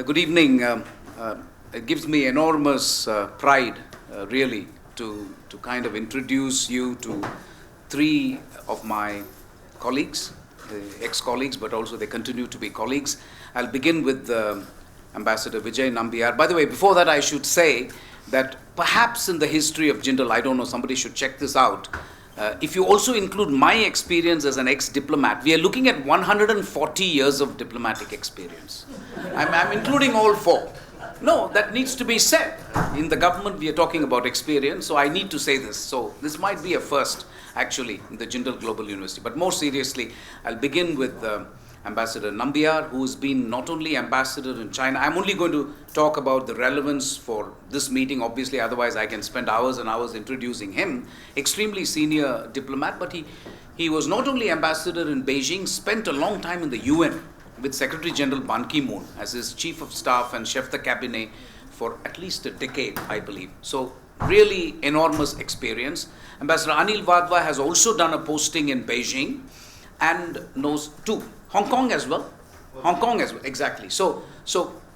Good evening. It gives me enormous pride, really, to kind of introduce you to three of my colleagues, ex-colleagues, but also they continue to be colleagues. I'll begin with Ambassador Vijay Nambiar. By the way, before that, I should say that perhaps in the history of Jindal, I don't know, somebody should check this out. If you also include my experience as an ex-diplomat, we are looking at 140 years of diplomatic experience. I'm including all four. No, that needs to be said. In the government, we are talking about experience, so I need to say this. So this might be a first, actually, in the Jindal Global University. But more seriously, I'll begin with Ambassador Nambiar, who's been not only ambassador in China. I'm only going to talk about the relevance for this meeting, obviously, otherwise I can spend hours and hours introducing him. Extremely senior diplomat, but he was not only ambassador in Beijing, spent a long time in the UN with Secretary General Ban Ki-moon as his chief of staff and chef de cabinet for at least a decade, I believe. So really enormous experience. Ambassador Anil Wadhwa has also done a posting in Beijing and knows too. Hong Kong as well. Hong Kong as well, exactly. So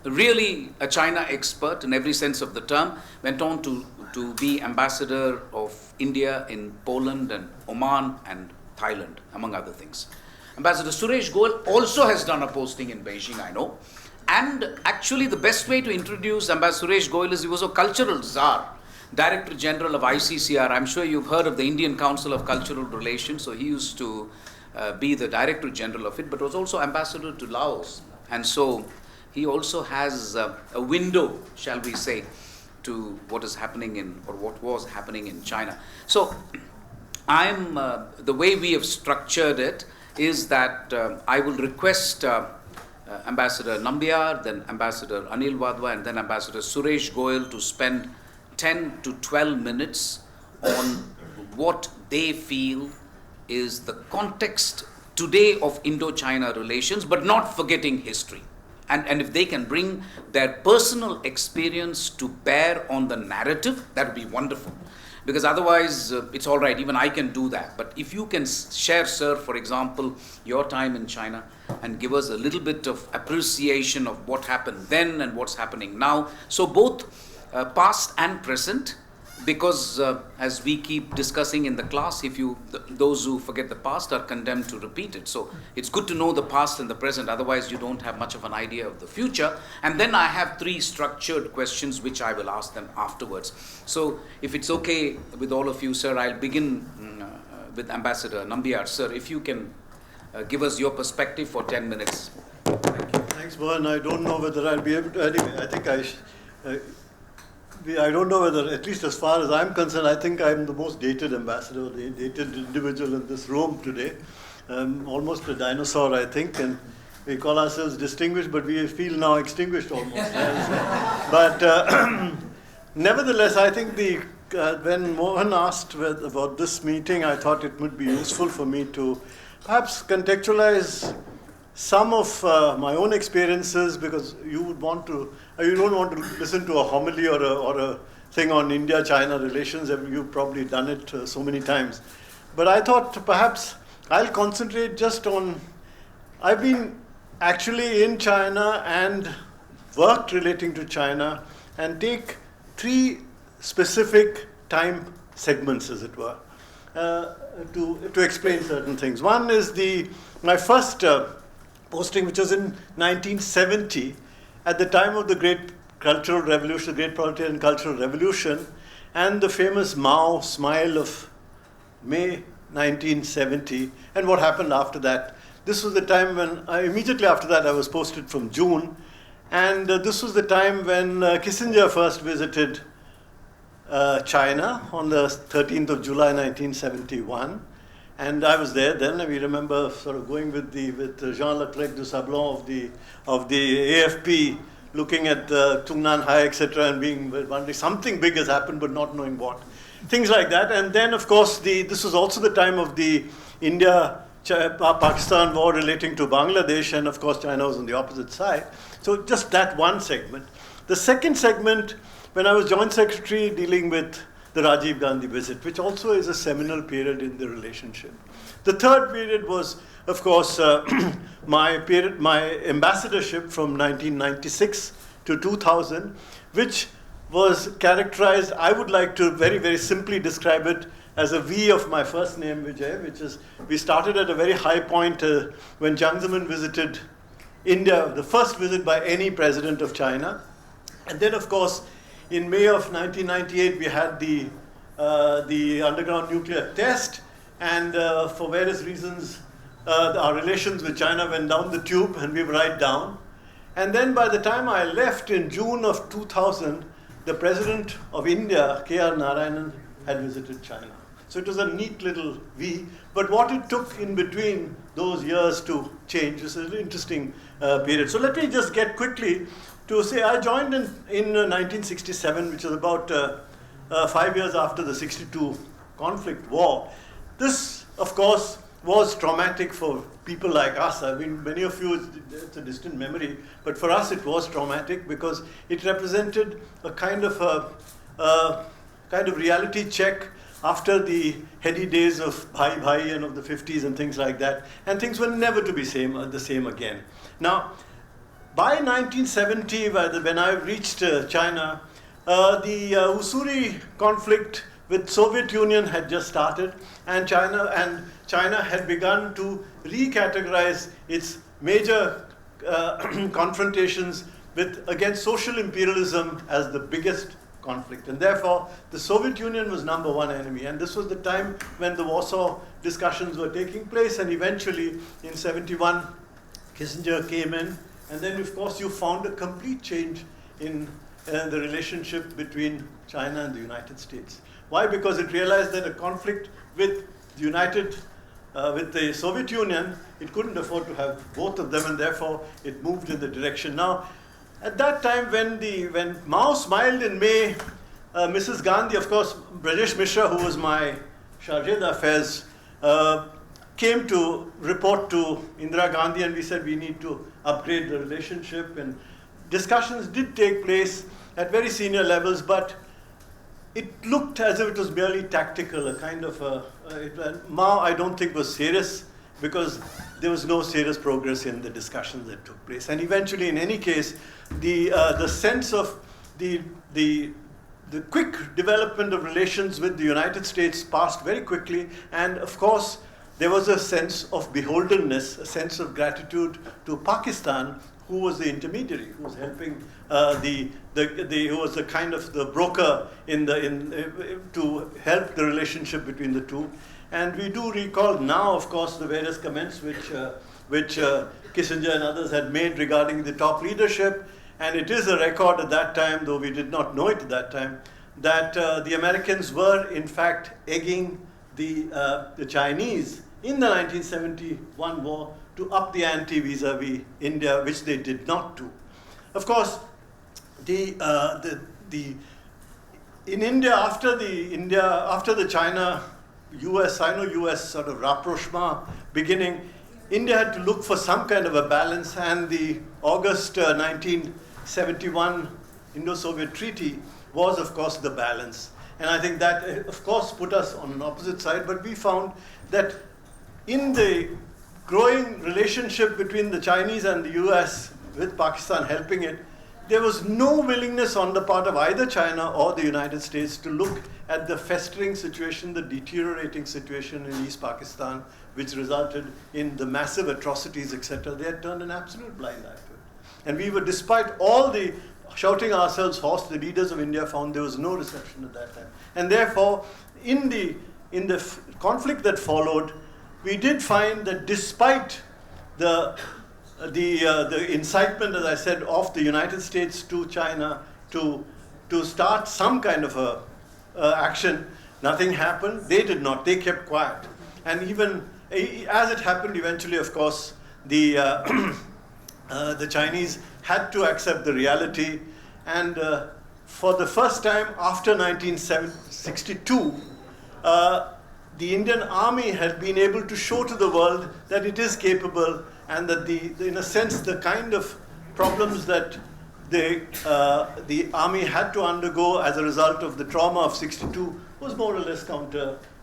really a China expert in every sense of the term. Went on to be ambassador of India in Poland and Oman and Thailand, among other things. Ambassador Suresh Goel also has done a posting in Beijing, I know. And actually the best way to introduce Ambassador Suresh Goel is he was a cultural czar, Director General of ICCR. I'm sure you've heard of the Indian Council of Cultural Relations. So he used to be the Director General of it, but was also ambassador to Laos. And so he also has a window, shall we say, to what is happening in, or what was happening in China. So the way we have structured it is that I will request Ambassador Nambiar, then Ambassador Anil Wadhwa, and then Ambassador Suresh Goel to spend 10 to 12 minutes on what they feel is the context today of Indo-China relations, but not forgetting history. And if they can bring their personal experience to bear on the narrative, that would be wonderful. Because otherwise, it's all right, even I can do that. But if you can share, sir, for example, your time in China and give us a little bit of appreciation of what happened then and what's happening now. So both past and present, because as we keep discussing in the class, those who forget the past are condemned to repeat it. So it's good to know the past and the present, otherwise you don't have much of an idea of the future. And then I have three structured questions which I will ask them afterwards. So if it's okay with all of you, sir, I'll begin with Ambassador Nambiar. Sir, if you can give us your perspective for 10 minutes. Thank you. Thanks, Mohan. I don't know whether I'll be able to, anyway, I think I don't know whether, at least as far as I'm concerned, I think I'm the most dated ambassador, the dated individual in this room today. Almost a dinosaur, I think, and we call ourselves distinguished, but we feel now extinguished almost. But nevertheless, I think when Mohan asked about this meeting, I thought it would be useful for me to perhaps contextualize some of my own experiences, because you don't want to listen to a homily or a thing on India-China relations. You've probably done it so many times. But I thought perhaps I'll concentrate just on, I've been actually in China and worked relating to China, and take three specific time segments, as it were, to explain certain things. One is my first posting, which was in 1970, at the time of the Great Cultural Revolution, the Great Proletarian Cultural Revolution, and the famous Mao smile of May 1970, and what happened after that. This was the time when, immediately after that, I was posted from June, and this was the time when Kissinger first visited China on the 13th of July 1971. And I was there then. We remember sort of going with Jean-Leclerc du Sablon of the AFP, looking at Tungnan Hai, etc., and wondering something big has happened, but not knowing what. Things like that. And then, of course, this was also the time of the India-Pakistan war relating to Bangladesh, and of course, China was on the opposite side. So just that one segment. The second segment, when I was Joint Secretary dealing with the Rajiv Gandhi visit, which also is a seminal period in the relationship. The third period was, of course, my ambassadorship from 1996 to 2000, which was characterized, I would like to very, very simply describe it as a V of my first name, Vijay, which is, we started at a very high point when Jiang Zemin visited India, the first visit by any president of China. And then, of course, in May of 1998, we had the underground nuclear test, and for various reasons, our relations with China went down the tube, and we were right down. And then by the time I left in June of 2000, the President of India, K.R. Narayanan, had visited China. So it was a neat little V, but what it took in between those years to change is an interesting period. So let me just get quickly to say I joined in 1967, which is about 5 years after the 62 conflict war. This, of course, was traumatic for people like us. I mean, many of you, it's a distant memory, but for us it was traumatic because it represented a kind of reality check after the heady days of Bhai Bhai and of the 50s and things like that, and things were never to be the same again. Now, by 1970, when I reached China, the Usuri conflict with Soviet Union had just started, and China had begun to recategorize its major confrontations against social imperialism as the biggest conflict. And therefore, the Soviet Union was number one enemy. And this was the time when the Warsaw discussions were taking place. And eventually, in 71, Kissinger came in. And then, of course, you found a complete change in the relationship between China and the United States. Why? Because it realized that a conflict with the Soviet Union, it couldn't afford to have both of them, and therefore it moved in the direction. Now, at that time, when Mao smiled in May, Mrs. Gandhi, of course, Brajesh Mishra, who was my chargé d'affaires, came to report to Indira Gandhi, and we said we need to upgrade the relationship. And discussions did take place at very senior levels, but it looked as if it was merely tactical, a kind of Mao, I don't think, was serious, because there was no serious progress in the discussions that took place. And eventually, in any case, the sense of the quick development of relations with the United States passed very quickly, and of course, there was a sense of beholdenness, a sense of gratitude to Pakistan, who was the intermediary, who was helping who was the kind of the broker to help the relationship between the two. And we do recall now, of course, the various comments which Kissinger and others had made regarding the top leadership. And it is a record at that time, though we did not know it at that time, that the Americans were in fact egging the Chinese in the 1971 war to up the ante vis-a-vis India, which they did not do. Of course, in India, after the Sino-US sort of rapprochement beginning, India had to look for some kind of a balance, and the August 1971 Indo-Soviet Treaty was, of course, the balance. And I think that, of course, put us on an opposite side, but we found that in the growing relationship between the Chinese and the US, with Pakistan helping it, there was no willingness on the part of either China or the United States to look at the festering situation, the deteriorating situation in East Pakistan, which resulted in the massive atrocities, etc. They had turned an absolute blind eye to it. And we were, despite all the shouting ourselves hoarse, the leaders of India found there was no reception at that time. And therefore, in the conflict that followed, we did find that despite the incitement, as I said, of the United States to China to start some kind of action, nothing happened. They did not. They kept quiet. And even as it happened, eventually, of course, the Chinese had to accept the reality. And for the first time after 1962, the Indian Army had been able to show to the world that it is capable, and that in a sense, the kind of problems that the army had to undergo as a result of the trauma of '62 was more or less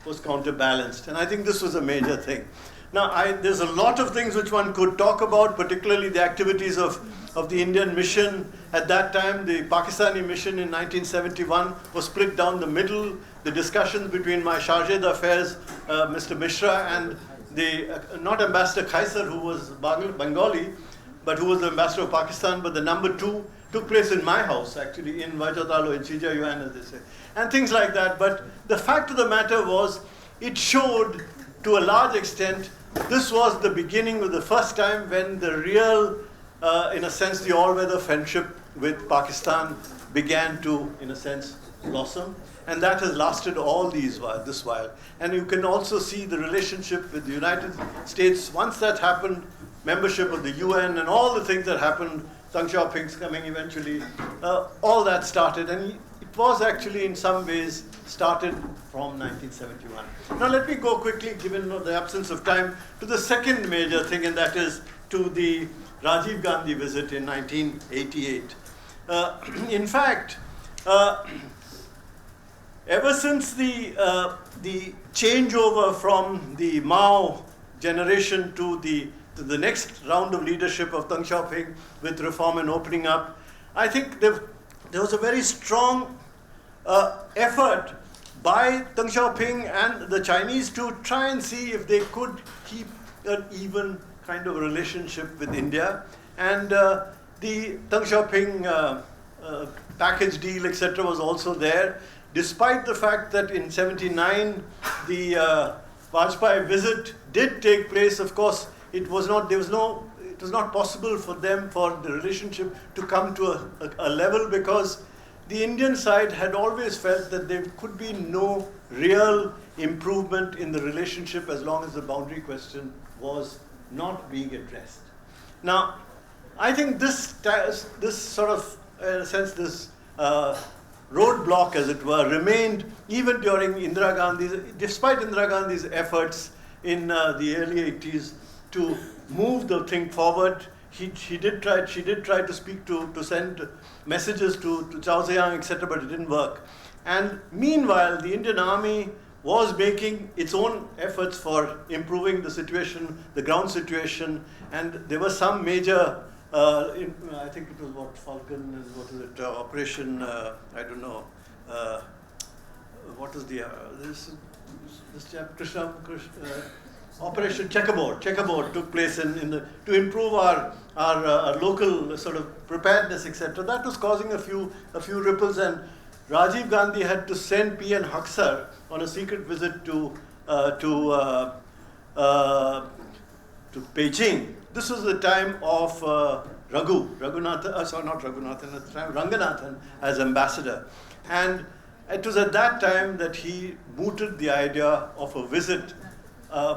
was counterbalanced. And I think this was a major thing. Now, there's a lot of things which one could talk about, particularly the activities of the Indian mission. At that time, the Pakistani mission in 1971 was split down the middle. The discussions between my Chargé d'Affaires, Mr. Mishra, and the, not Ambassador Khaisar, who was Bengali, but who was the ambassador of Pakistan, but the number 2, took place in my house, actually, in Vajatalo, in Chijayuan, as they say, and things like that. But the fact of the matter was, it showed, to a large extent, this was the beginning of the first time when the real, in a sense, the all-weather friendship with Pakistan began to, in a sense, blossom. And that has lasted all this while. And you can also see the relationship with the United States. Once that happened, membership of the UN and all the things that happened, Deng Xiaoping's coming eventually, all that started. And it was actually, in some ways, started from 1971. Now let me go quickly, given the absence of time, to the second major thing, and that is to the Rajiv Gandhi visit in 1988. In fact, ever since the changeover from the Mao generation to the next round of leadership of Deng Xiaoping with reform and opening up, I think there was a very strong effort by Deng Xiaoping and the Chinese to try and see if they could keep an even kind of relationship with India. And the Deng Xiaoping package deal, etc., was also there, despite the fact that in '79 the Vajpayee visit did take place. Of course, it was not possible for the relationship to come to a level, because the Indian side had always felt that there could be no real improvement in the relationship as long as the boundary question was not being addressed. Now, I think this sort of, in a sense, this roadblock, as it were, remained even during despite Indira Gandhi's efforts in the early 80s to move the thing forward. She did try to speak to send messages to Chao Ziyang, etc., but it didn't work. And meanwhile, the Indian Army was making its own efforts for improving the situation, the ground situation, and there was some major, I think it was Falcon, and what is it, Operation, I don't know, what is the, this chapter, Operation Checkerboard took place to improve our local sort of preparedness, etc. That was causing a few ripples, and Rajiv Gandhi had to send P.N. Haksar on a secret visit to Beijing. This was the time of Ranganathan as ambassador, and it was at that time that he mooted the idea of a visit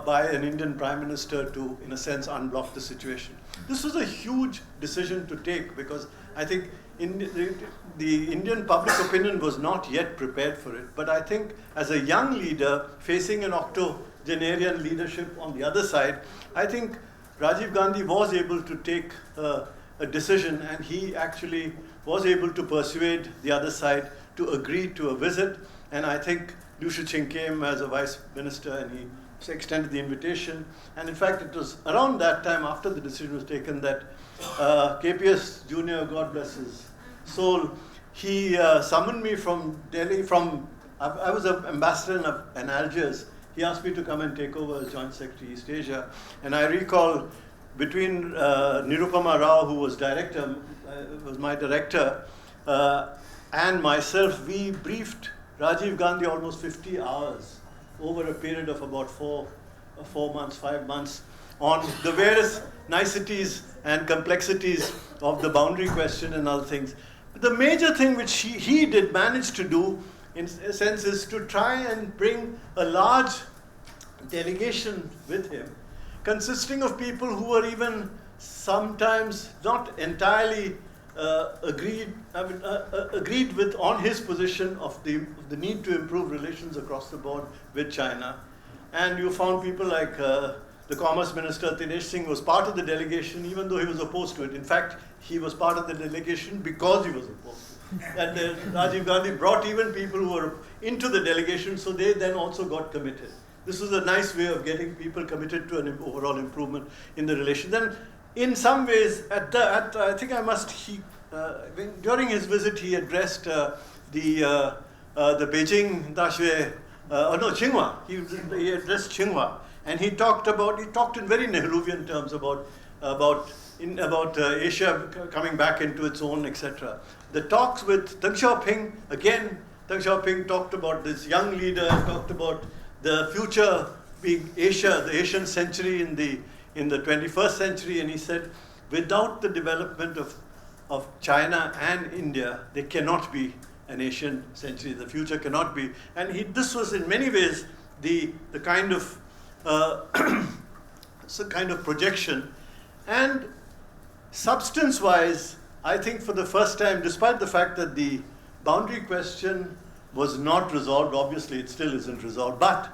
by an Indian Prime Minister to, in a sense, unblock the situation. This was a huge decision to take, because I think the Indian public opinion was not yet prepared for it. But I think as a young leader facing an octogenarian leadership on the other side, I think Rajiv Gandhi was able to take a decision, and he actually was able to persuade the other side to agree to a visit. And I think Liu Shiqing came as a vice minister, and he extended the invitation. And in fact, it was around that time, after the decision was taken, that KPS Jr., God bless his soul, he summoned me from Delhi. I was an ambassador in Algiers. He asked me to come and take over as Joint Secretary East Asia. And I recall, between Nirupama Rao, who was was my director, and myself, we briefed Rajiv Gandhi almost 50 hours over a period of about 5 months, on the various niceties and complexities of the boundary question and other things. But the major thing which he did manage to do, in a sense, is to try and bring a large delegation with him, consisting of people who were even sometimes not entirely agreed with on his position of the need to improve relations across the board with China. And you found people like the Commerce Minister, Dinesh Singh, was part of the delegation, even though he was opposed to it. In fact, he was part of the delegation because he was opposed to it. And Rajiv Gandhi brought even people who were into the delegation, so they then also got committed. This was a nice way of getting people committed to an overall improvement in the relation. Then, in some ways, I think I must, during his visit, he addressed the Beijing Dashue, Tsinghua. He addressed Tsinghua, and he talked in very Nehruvian terms about Asia coming back into its own, etc. The talks with Deng Xiaoping, again, Deng Xiaoping talked about this young leader, talked about the future being Asia, the Asian century in the 21st century, and he said, without the development of China and India, there cannot be an Asian century. The future cannot be. And this was in many ways the kind of projection. And substance-wise, I think for the first time, despite the fact that the boundary question was not resolved, obviously it still isn't resolved, but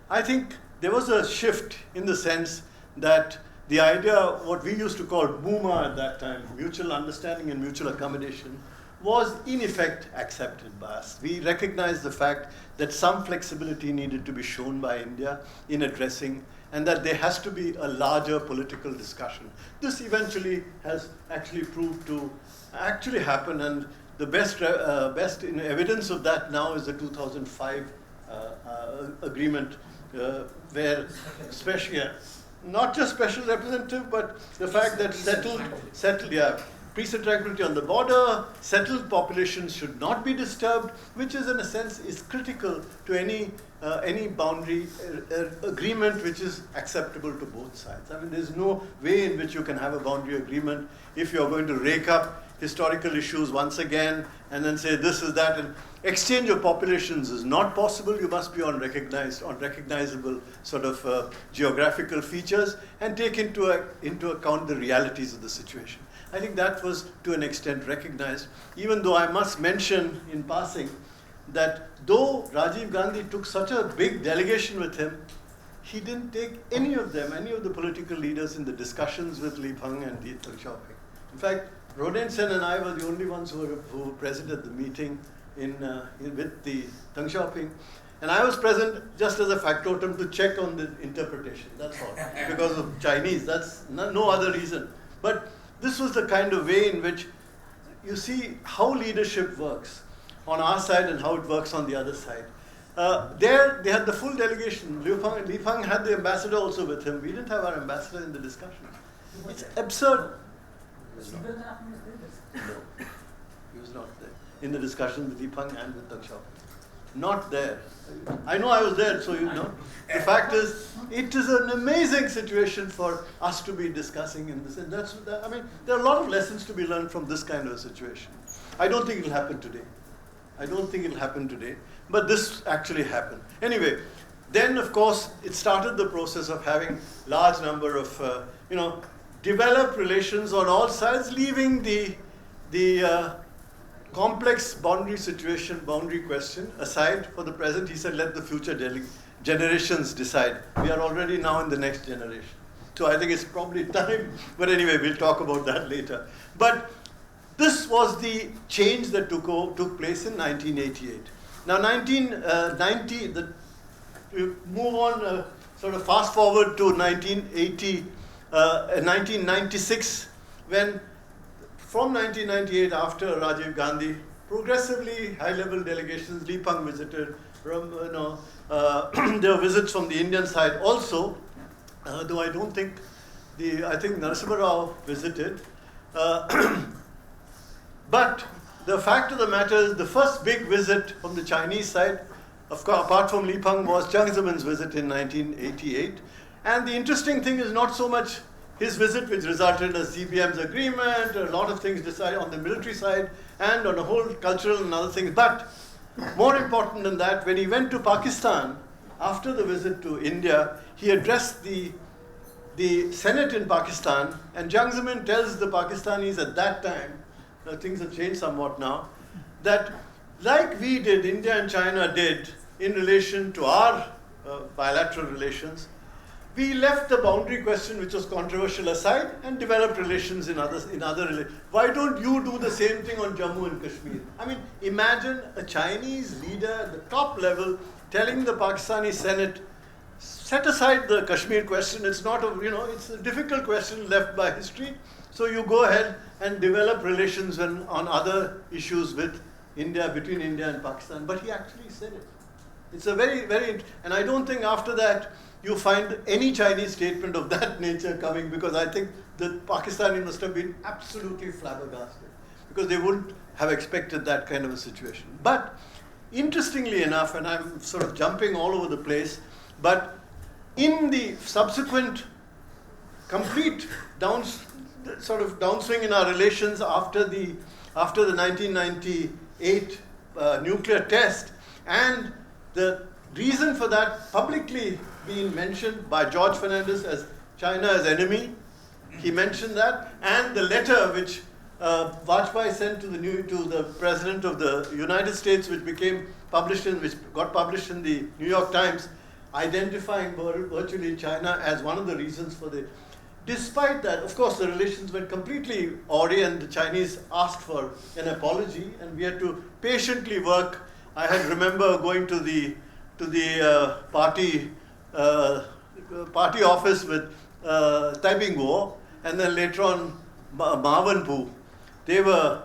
I think there was a shift in the sense that the idea, what we used to call MUMA at that time, mutual understanding and mutual accommodation, was in effect accepted by us. We recognized the fact that some flexibility needed to be shown by India in addressing, and that there has to be a larger political discussion. This eventually has actually proved to actually happen, and the best evidence of that now is the 2005 agreement, where not just special representative, but the fact that peace and tranquility on the border, settled populations should not be disturbed, which is in a sense is critical to any boundary agreement which is acceptable to both sides. I mean, there's no way in which you can have a boundary agreement if you're going to rake up historical issues once again and then say this is that, and exchange of populations is not possible. You must be on recognizable sort of geographical features and take into account the realities of the situation. I think that was to an extent recognized, even though I must mention in passing that though Rajiv Gandhi took such a big delegation with him, he didn't take any of the political leaders in the discussions with Li Peng and Deng Xiaoping. In fact, Ronen Sen and I were the only ones who were present at the meeting with the Deng Xiaoping. And I was present just as a factotum to check on the interpretation, that's all. Because of Chinese, that's no other reason. But this was the kind of way in which you see how leadership works on our side and how it works on the other side. There, they had the full delegation. Li Peng had the ambassador also with him. We didn't have our ambassador in the discussion. It's absurd. No, he was not there in the discussion with Li Peng and with Deng Xiaoping. Not there. I know I was there, so you know. The fact is, it is an amazing situation for us to be discussing in this. And I mean, there are a lot of lessons to be learned from this kind of a situation. I don't think it'll happen today. But this actually happened. Anyway, then of course, it started the process of having large number of, developed relations on all sides, leaving the complex boundary question aside for the present. He said, let the future generations decide. We are already now in the next generation. So I think it's probably time, but anyway, we'll talk about that later. But this was the change that took place in 1988. Now 1990, we move on, sort of fast forward to 1996, when from 1998, after Rajiv Gandhi, progressively high-level delegations, Li Peng visited, there were visits from the Indian side also, though I don't think, I think Narasimha Rao visited. But the fact of the matter is, the first big visit from the Chinese side, of course, apart from Li Peng, was Jiang Zemin's visit in 1988. And the interesting thing is not so much his visit, which resulted in a CBM's agreement, a lot of things decided on the military side, and on a whole cultural and other things. But more important than that, when he went to Pakistan, after the visit to India, he addressed the Senate in Pakistan, and Jiang Zemin tells the Pakistanis at that time, things have changed somewhat now, that like we did, India and China did, in relation to our bilateral relations, we left the boundary question, which was controversial, aside and developed relations in other. Why don't you do the same thing on Jammu and Kashmir? I mean, imagine a Chinese leader at the top level telling the Pakistani Senate, set aside the Kashmir question. It's not it's a difficult question left by history. So you go ahead and develop relations on other issues with India, between India and Pakistan. But he actually said it. It's a very, and I don't think after that you find any Chinese statement of that nature coming, because I think the Pakistani must have been absolutely flabbergasted, because they wouldn't have expected that kind of a situation. But interestingly enough, and I'm sort of jumping all over the place, but in the subsequent complete downswing in our relations after the 1998 nuclear test, and the reason for that publicly being mentioned by George Fernandez as China as enemy, he mentioned that, and the letter which Vajpayee sent to the President of the United States, which got published in the New York Times, identifying virtually China as one of the reasons for the. Despite that, of course, the relations went completely awry, and the Chinese asked for an apology, and we had to patiently work. I remember going to the party office with Taiping Guo, and then later on Mavanpu. We were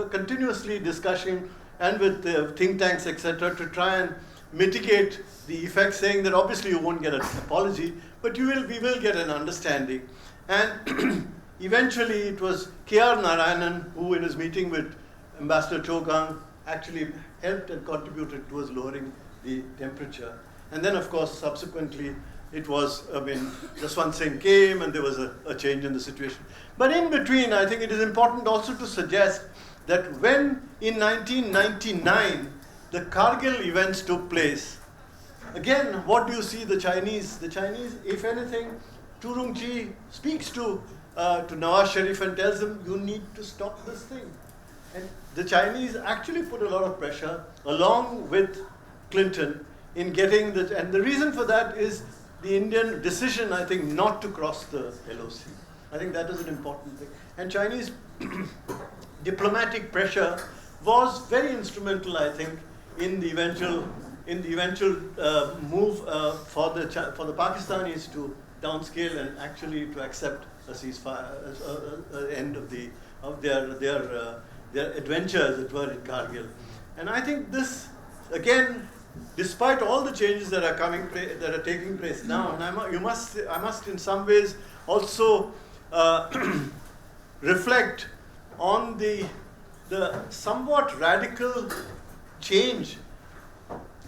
continuously discussing, and with think tanks, etc., to try and mitigate the effects, saying that obviously you won't get an apology, but we will get an understanding. And eventually it was K.R. Narayanan who, in his meeting with Ambassador Chogang, actually helped and contributed towards lowering the temperature. And then, of course, subsequently, it was, Jaswant Singh came, and there was a change in the situation. But in between, I think it is important also to suggest that when, in 1999, the Kargil events took place, again, what do you see? The Chinese, if anything, Turungji speaks to Nawaz Sharif and tells him, you need to stop this thing. And the Chinese actually put a lot of pressure, along with Clinton, in getting and the reason for that is the Indian decision, I think, not to cross the LOC. I think that is an important thing. And Chinese diplomatic pressure was very instrumental, I think, in the eventual move for the Pakistanis to downscale and actually to accept a ceasefire, end of their adventures, as it were, in Kargil. And I think this, again, despite all the changes that are taking place now, and I must in some ways also reflect on the somewhat radical change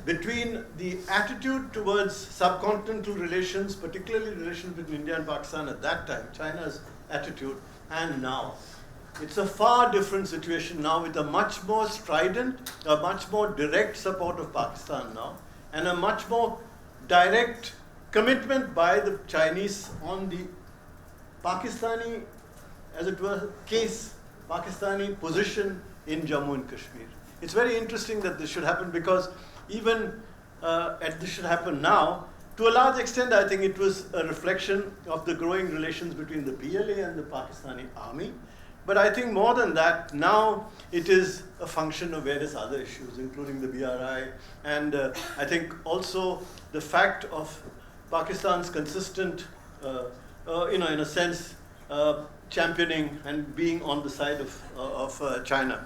between the attitude towards subcontinental relations, particularly relations between India and Pakistan at that time, China's attitude, and now. It's a far different situation now, with a much more strident, a much more direct support of Pakistan now, and a much more direct commitment by the Chinese on the Pakistani, as it were, Pakistani position in Jammu and Kashmir. It's very interesting that this should happen, because even this should happen now. To a large extent, I think it was a reflection of the growing relations between the PLA and the Pakistani army. But I think more than that, now it is a function of various other issues, including the BRI, and I think also the fact of Pakistan's consistent, in a sense, championing and being on the side of China.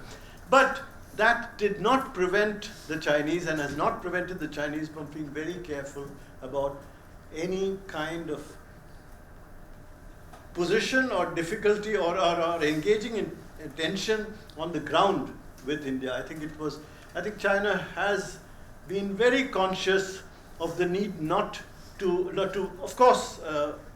But that did not prevent the Chinese, and has not prevented the Chinese from being very careful about any kind of position or difficulty or engaging in tension on the ground with India. I think China has been very conscious of the need not to of course,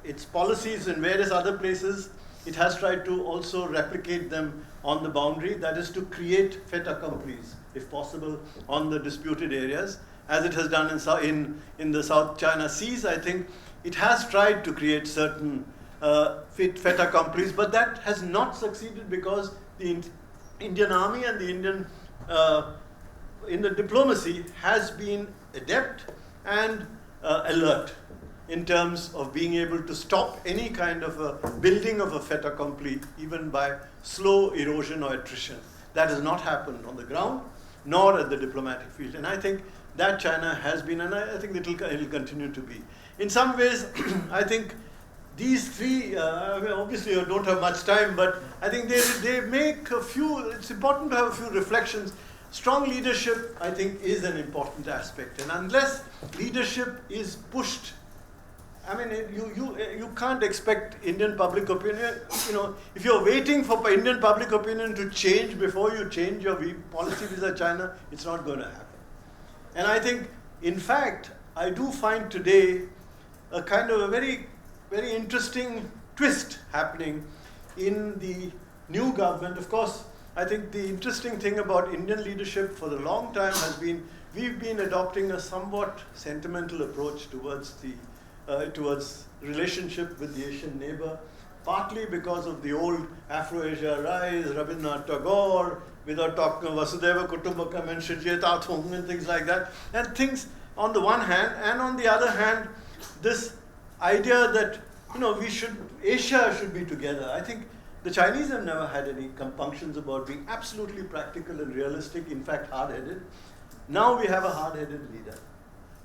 its policies in various other places, it has tried to also replicate them on the boundary, that is to create fait accomplis, if possible, on the disputed areas, as it has done in the South China Seas. I think it has tried to create certain fait accomplis, but that has not succeeded, because the Indian army and the Indian in the diplomacy has been adept and alert. in terms of being able to stop any kind of a building of a fait accompli, even by slow erosion or attrition. That has not happened on the ground, nor at the diplomatic field. And I think that China has been, and I think it'll continue to be. In some ways, I think these three, I mean, obviously I don't have much time, but I think they make a few, it's important to have a few reflections. Strong leadership, I think, is an important aspect. And unless leadership is pushed, I mean, you can't expect Indian public opinion, if you're waiting for Indian public opinion to change before you change your policy vis-a-vis China, it's not going to happen. And I think, in fact, I do find today a kind of a very, very interesting twist happening in the new government. Of course, I think the interesting thing about Indian leadership for the long time has been, we've been adopting a somewhat sentimental approach towards relationship with the Asian neighbor, partly because of the old Afro-Asia rise, Rabindranath Tagore, without talking of Vasudeva Kutumbakam and Shrijit Athung and things like that. And things on the one hand, and on the other hand, this idea that, Asia should be together. I think the Chinese have never had any compunctions about being absolutely practical and realistic, in fact hard-headed. Now we have a hard-headed leader.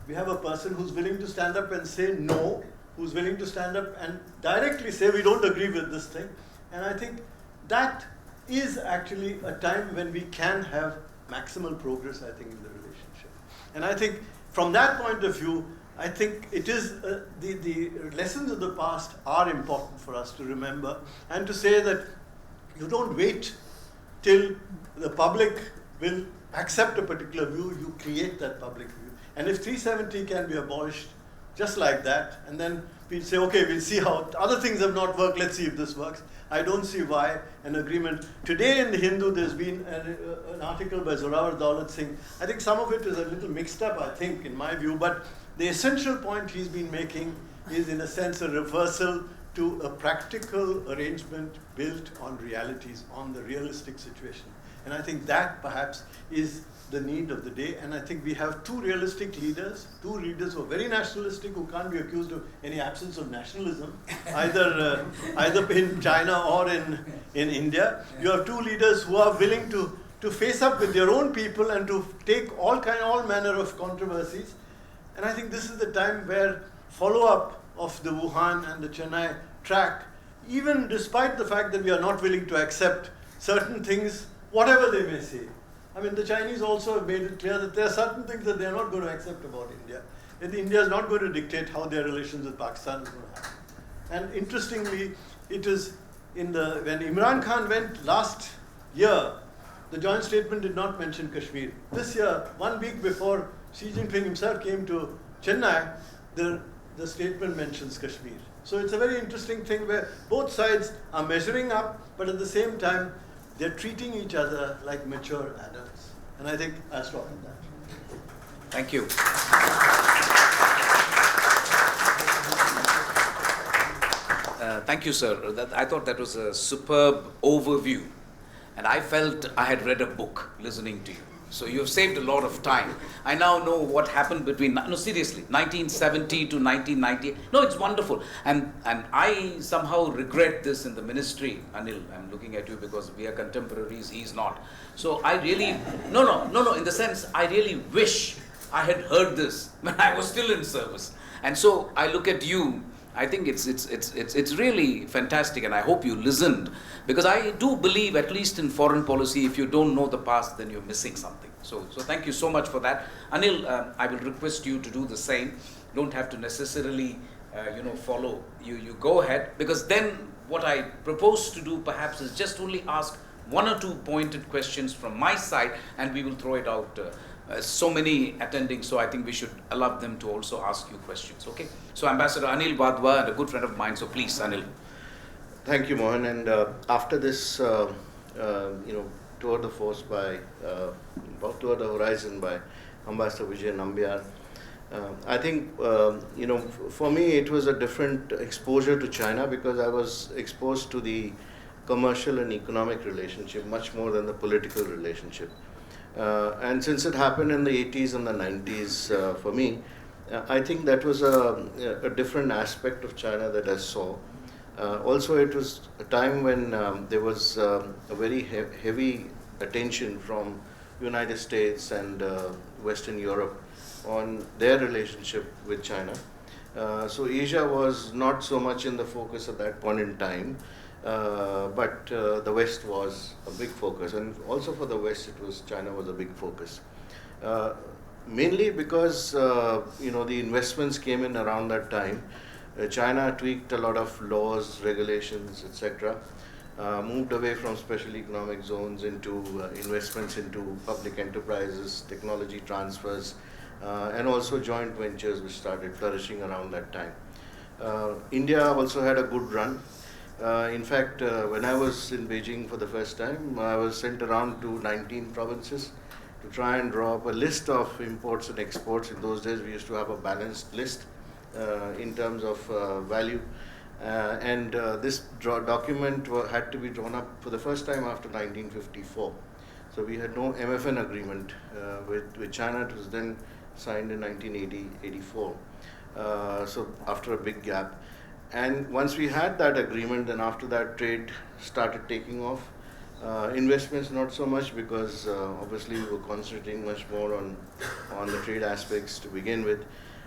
We have a person who's willing to stand up and say no, who's willing to stand up and directly say we don't agree with this thing. And I think that is actually a time when we can have maximal progress, I think, in the relationship. And I think from that point of view, I think it is, the lessons of the past are important for us to remember, and to say that you don't wait till the public will accept a particular view, you create that public view. And if 370 can be abolished just like that, and then we'll say, okay, we'll see how, other things have not worked, let's see if this works. I don't see why an agreement. Today in the Hindu, there's been an article by Zorawar Daulat Singh. I think some of it is a little mixed up, I think, in my view, but the essential point he's been making is, in a sense, a reversal to a practical arrangement built on realities, on the realistic situation. And I think that perhaps is the need of the day. And I think we have two realistic leaders, two leaders who are very nationalistic, who can't be accused of any absence of nationalism, either in China or in India. You have two leaders who are willing to face up with their own people and to take all manner of controversies. And I think this is the time where follow-up of the Wuhan and the Chennai track, even despite the fact that we are not willing to accept certain things, whatever they may say. I mean, the Chinese also have made it clear that there are certain things that they are not going to accept about India. And India is not going to dictate how their relations with Pakistan is going to happen. And interestingly, it is when Imran Khan went last year, the joint statement did not mention Kashmir. This year, 1 week before Xi Jinping himself came to Chennai, the statement mentions Kashmir. So it's a very interesting thing where both sides are measuring up, but at the same time, they're treating each other like mature adults. And I think I'll stop at that. Thank you. Thank you, sir. I thought that was a superb overview. And I felt I had read a book listening to you. So you have saved a lot of time. I now know what happened between, no, seriously, 1970 to 1990. No, it's wonderful. And I somehow regret this in the ministry. Anil, I'm looking at you because we are contemporaries, he's not. So I really, no, in the sense, I really wish I had heard this when I was still in service. And so I look at you, I think it's really fantastic, and I hope you listened, because I do believe, at least in foreign policy, if you don't know the past, then you're missing something. So thank you so much for that. Anil, I will request you to do the same. Don't have to necessarily, follow. You go ahead, because then what I propose to do perhaps is just only ask one or two pointed questions from my side, and we will throw it out. So many attending, so I think we should allow them to also ask you questions, okay? So Ambassador Anil Vadwa, and a good friend of mine, so please, Anil. Thank you, Mohan. And after this, tour de force by, tour de horizon by Ambassador Vijay Nambiar, I think, for me, it was a different exposure to China, because I was exposed to the commercial and economic relationship much more than the political relationship. And since it happened in the 80s and the 90s for me, I think that was a different aspect of China that I saw. Also, it was a time when there was a very heavy attention from United States and Western Europe on their relationship with China. So Asia was not so much in the focus at that point in time, but the West was a big focus, and also for the West, China was a big focus. Mainly because the investments came in around that time. China tweaked a lot of laws, regulations, etc. Moved away from special economic zones into investments into public enterprises, technology transfers, and also joint ventures which started flourishing around that time. India also had a good run. In fact, when I was in Beijing for the first time, I was sent around to 19 provinces to try and draw up a list of imports and exports. In those days, we used to have a balanced list in terms of value. And this document had to be drawn up for the first time after 1954. So we had no MFN agreement with China. It was then signed in 1984. So after a big gap. And once we had that agreement, then after that trade started taking off. Investments not so much, because obviously we were concentrating much more on the trade aspects to begin with.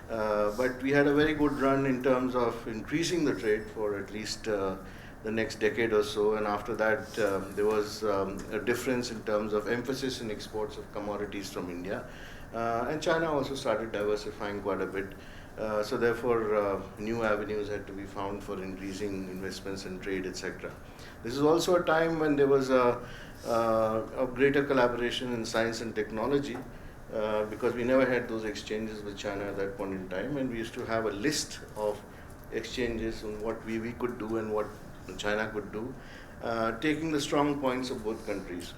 But we had a very good run in terms of increasing the trade for at least the next decade or so, and after that there was a difference in terms of emphasis in exports of commodities from India, and China also started diversifying quite a bit. So therefore new avenues had to be found for increasing investments in trade, etc. This is also a time when there was a greater collaboration in science and technology, because we never had those exchanges with China at that point in time, and we used to have a list of exchanges on what we could do and what China could do, taking the strong points of both countries.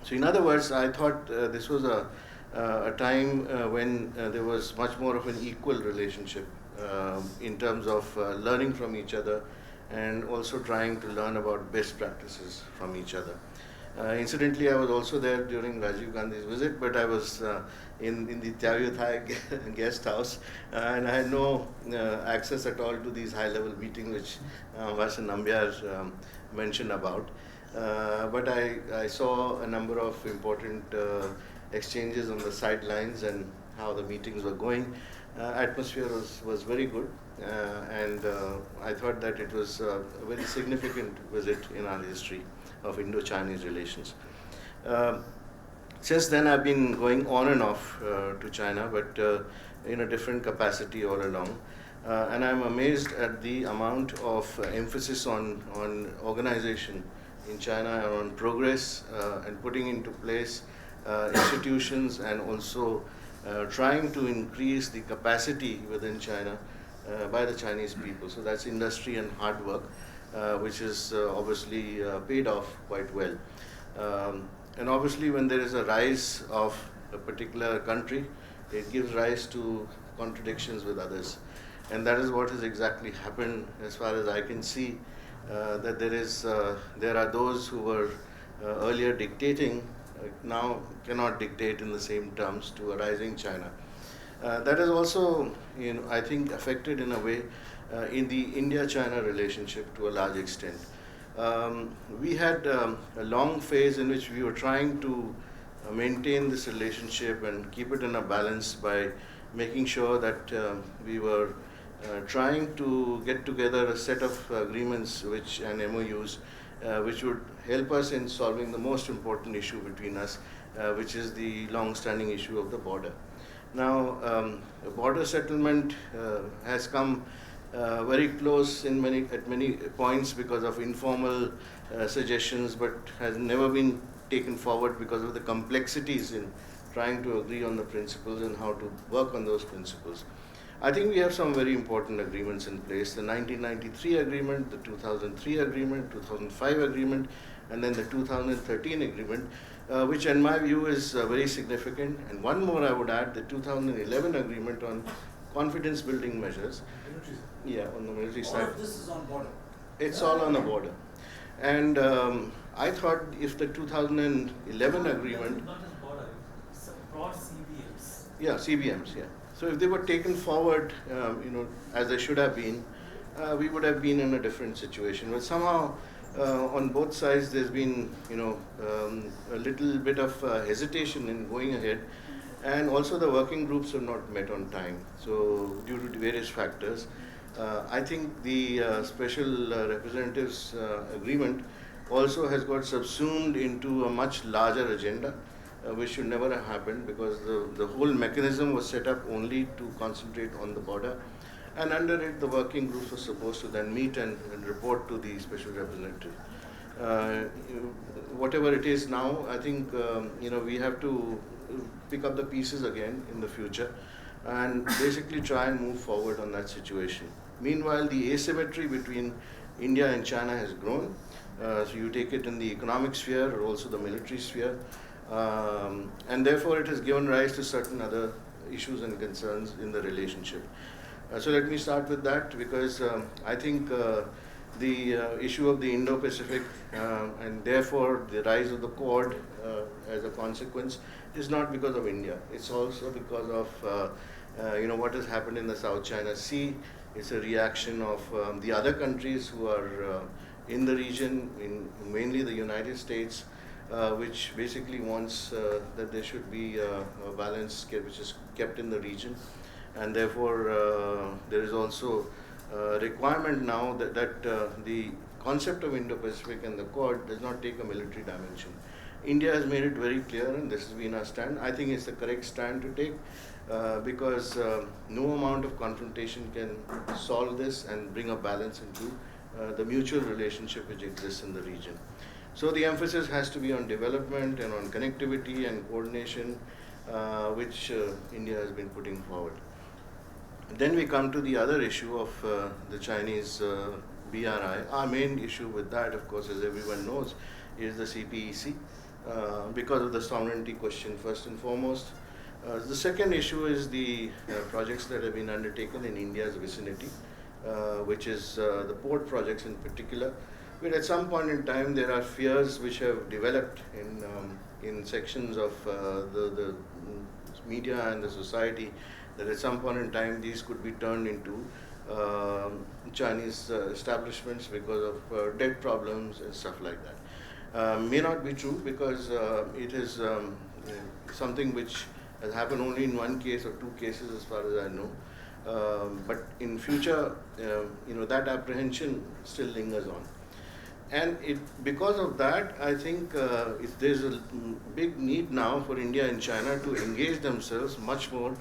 So in other words, I thought this was a time when there was much more of an equal relationship in terms of learning from each other, and also trying to learn about best practices from each other. Incidentally, I was also there during Rajiv Gandhi's visit, but I was in the Thai guest house, and I had no access at all to these high-level meetings which Ambassador Nambiar mentioned about. But I saw a number of important exchanges on the sidelines and how the meetings were going. Atmosphere was very good, and I thought that it was a very significant visit in our history of Indo-Chinese relations. Since then, I've been going on and off to China, but in a different capacity all along. And I'm amazed at the amount of emphasis on organization in China, and on progress and putting into place institutions, and also trying to increase the capacity within China by the Chinese people. So that's industry and hard work, which is obviously paid off quite well. And obviously when there is a rise of a particular country, it gives rise to contradictions with others. And that is what has exactly happened, as far as I can see, that there are those who were earlier dictating, now cannot dictate in the same terms to a rising China. That is also, I think, affected in a way in the India-China relationship to a large extent. We had a long phase in which we were trying to maintain this relationship and keep it in a balance by making sure that we were trying to get together a set of agreements and MOUs which would help us in solving the most important issue between us, which is the long-standing issue of the border. Now, border settlement has come very close at many points because of informal suggestions, but has never been taken forward because of the complexities in trying to agree on the principles and how to work on those principles. I think we have some very important agreements in place: the 1993 agreement, the 2003 agreement, 2005 agreement, and then the 2013 agreement, which in my view is very significant. And one more I would add, the 2011 agreement on confidence building measures. Yeah, on the military side. All of this is on border. It's all on the border. And I thought if the 2011 agreement... Not just border, it's broad CBMs. Yeah, CBMs, yeah. So if they were taken forward, as they should have been, we would have been in a different situation. But somehow, on both sides, there's been, a little bit of hesitation in going ahead, and also the working groups have not met on time. So due to various factors, I think the special representatives agreement also has got subsumed into a much larger agenda, which should never have happened, because the whole mechanism was set up only to concentrate on the border. And under it, the working groups were supposed to then meet and report to the special representative. Whatever it is now, I think we have to pick up the pieces again in the future and basically try and move forward on that situation. Meanwhile, the asymmetry between India and China has grown. So you take it in the economic sphere or also the military sphere, and therefore it has given rise to certain other issues and concerns in the relationship. So let me start with that, because I think the issue of the Indo-Pacific and therefore the rise of the Quad as a consequence is not because of India. It's also because of what has happened in the South China Sea. It's a reaction of the other countries who are in the region, mainly the United States, which basically wants that there should be a balance which is kept in the region. And therefore, there is also a requirement now that the concept of Indo-Pacific and the Quad does not take a military dimension. India has made it very clear, and this has been our stand. I think it's the correct stand to take, because no amount of confrontation can solve this and bring a balance into the mutual relationship which exists in the region. So the emphasis has to be on development and on connectivity and coordination, which India has been putting forward. Then we come to the other issue of the Chinese BRI. Our main issue with that, of course, as everyone knows, is the CPEC, because of the sovereignty question first and foremost. The second issue is the projects that have been undertaken in India's vicinity, which is the port projects in particular, where at some point in time there are fears which have developed in sections of the media and the society, that at some point in time these could be turned into Chinese establishments because of debt problems and stuff like that. May not be true, because it is something which has happened only in one case or two cases as far as I know. But in future, that apprehension still lingers on. And because of that, I think there's a big need now for India and China to engage themselves much more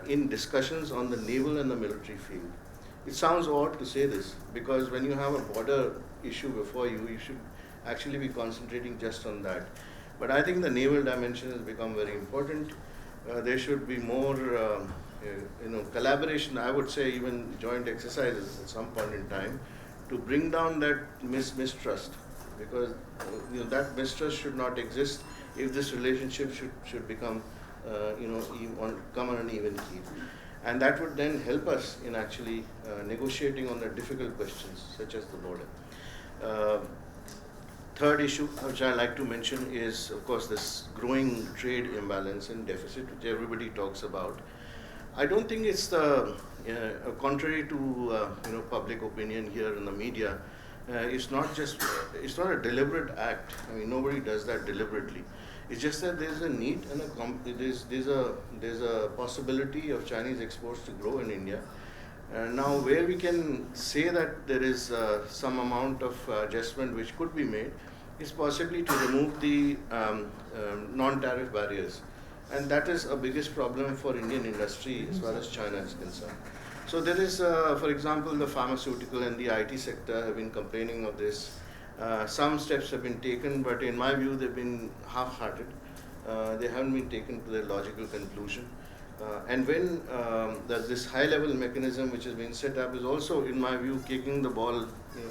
in discussions on the naval and the military field. It sounds odd to say this, because when you have a border issue before you, you should actually be concentrating just on that. But I think the naval dimension has become very important. There should be more collaboration, I would say even joint exercises at some point in time, to bring down that mistrust, because that mistrust should not exist if this relationship should become come on an even keel. And that would then help us in actually negotiating on the difficult questions such as the border. Third issue which I like to mention is, of course, this growing trade imbalance and deficit which everybody talks about. I don't think it's contrary to public opinion here in the media. It's not a deliberate act. I mean, nobody does that deliberately. It's just that there's a need and there's a possibility of Chinese exports to grow in India. Now, where we can say that there is some amount of adjustment which could be made is possibly to remove the non-tariff barriers. And that is a biggest problem for Indian industry as far as China is concerned. So there is, for example, the pharmaceutical and the IT sector have been complaining of this. Some steps have been taken, but in my view, they've been half-hearted. They haven't been taken to their logical conclusion. And when there's this high-level mechanism which has been set up is also, in my view, kicking the ball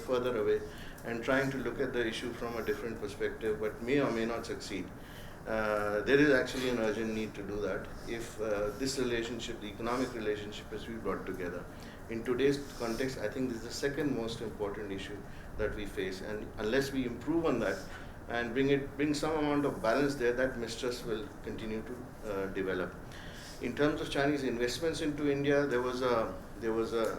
further away and trying to look at the issue from a different perspective, but may or may not succeed. There is actually an urgent need to do that if this relationship, the economic relationship, is to be brought together. In today's context, I think this is the second most important issue that we face, and unless we improve on that and bring some amount of balance there, that mistrust will continue to develop. In terms of Chinese investments into India, there was a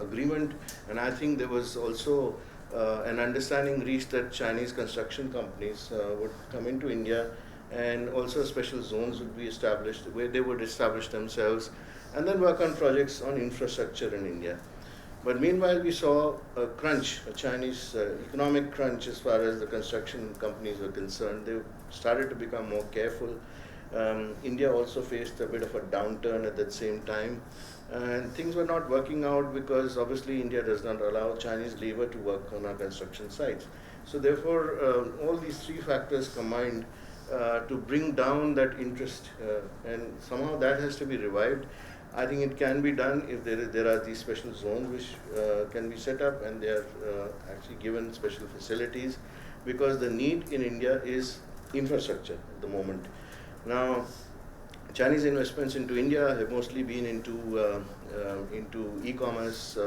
agreement, and I think there was also an understanding reached that Chinese construction companies would come into India, and also special zones would be established where they would establish themselves and then work on projects on infrastructure in India. But meanwhile, we saw a crunch, a Chinese economic crunch as far as the construction companies were concerned. They started to become more careful. India also faced a bit of a downturn at that same time. And things were not working out because obviously India does not allow Chinese labor to work on our construction sites. So therefore, all these three factors combined to bring down that interest, and somehow that has to be revived. I think it can be done if there are these special zones which can be set up, and they are actually given special facilities, because the need in India is infrastructure at the moment. Now, Chinese investments into India have mostly been into e-commerce,